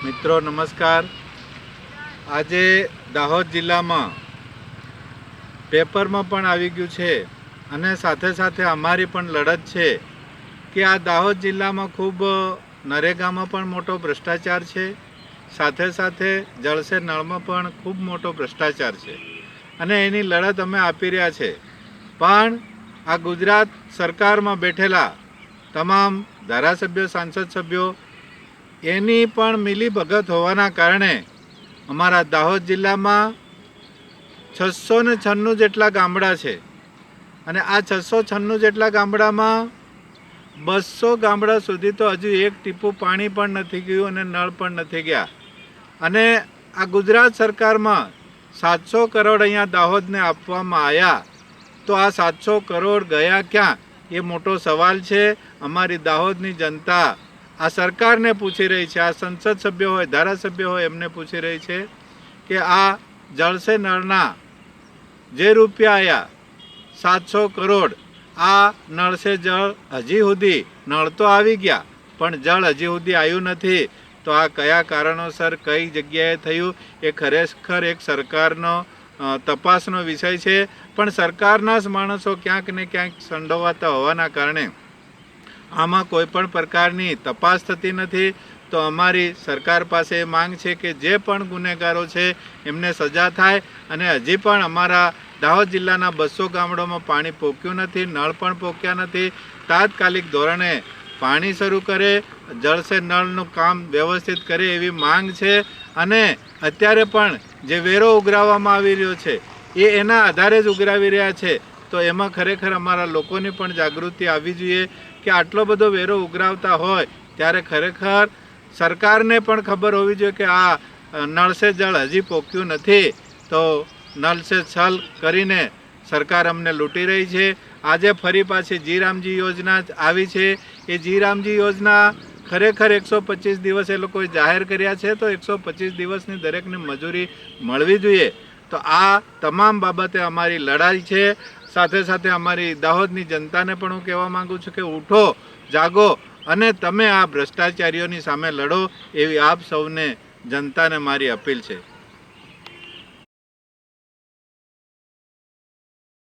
મિત્રો નમસ્કાર। આજે દાહોદ જિલ્લામાં પેપરમાં પણ આવી ગયું છે અને સાથે સાથે અમારી પણ લડત છે કે આ દાહોદ જિલ્લામાં ખૂબ નરેગામાં પણ મોટો ભ્રષ્ટાચાર છે, સાથે સાથે જળ સે નળમાં પણ ખૂબ મોટો ભ્રષ્ટાચાર છે અને એની લડત અમે આપી રહ્યા છે। પણ આ ગુજરાત સરકારમાં બેઠેલા તમામ ધારાસભ્યો, સાંસદ સભ્યો એની પણ મિલીભગત હોવાના કારણે અમારા દાહોદ જિલ્લામાં 696 જેટલા ગામડા છે અને આ 696 જેટલા ગામડામાં 200 ગામડા સુધી તો હજુ એક ટીપું પાણી પણ નથી ગયું અને નળ પણ નથી ગયા। અને આ ગુજરાત સરકારમાં 700 કરોડ અહીંયા દાહોદને આપવામાં આવ્યા, તો આ 700 કરોડ ગયા ક્યાં એ મોટો સવાલ છે। અમારી દાહોદની જનતા આ સરકારને પૂછી રહી છે, આ સંસદ સભ્યો હોય, ધારાસભ્યો હોય, એમને પૂછી રહી છે કે આ જળ સે નળના જે રૂપિયા આવ્યા 700 કરોડ, આ નળ સે જળ હજી સુધી, નળ તો આવી ગયા પણ જળ હજી સુધી આવ્યું નથી, તો આ કયા કારણોસર કઈ જગ્યાએ થયું એ ખરેખર એક સરકારનો તપાસનો વિષય છે। પણ સરકારના જ માણસો ક્યાંક ને ક્યાંક સંડોવાતા હોવાના કારણે આમાં કોઈ પણ પ્રકારની તપાસ થતી નથી। તો અમારી સરકાર પાસે માંગ છે કે જે પણ ગુનેગારો છે એમને સજા થાય અને હજી પણ અમારા દાહોદ જિલ્લાના 200 ગામડામાં પાણી પહોંચ્યું નથી, નળ પણ પહોંચ્યા નથી। તાત્કાલિક ધોરણે પાણી શરૂ કરે, જળ સે નળનું કામ વ્યવસ્થિત કરે એવી માંગ છે। અને અત્યારે પણ જે વેરો ઉઘરાવવામાં આવી રહ્યો છે એ એના આધારે જ ઉઘરાવી રહ્યા છે, તો એમાં ખરેખર અમારા લોકોની પણ જાગૃતિ આવવી જોઈએ કે આટલો બધો વેરો ઉઘરાવતા હોય ત્યારે ખરેખર સરકારને પણ ખબર હોવી જોઈએ કે આ નળ સે જળ હજી પહોંચ્યું નથી, તો નળ સે છલ કરીને સરકાર અમને લૂંટી રહી છે। આજે ફરી પાછી જી રામજી યોજના આવી છે, એ જી રામજી યોજના ખરેખર 125 દિવસ એ લોકોએ જાહેર કર્યા છે, તો 125 દિવસની દરેકને મજૂરી મળવી જોઈએ। તો આ તમામ બાબતે અમારી લડાઈ છે। સાથે સાથે અમારી દાહોદની જનતાને પણ હું કહેવા માગું છું કે ઉઠો, જાગો અને તમે આ ભ્રષ્ટાચારીઓની સામે લડો, એવી આપ સૌને જનતાને મારી અપીલ છે।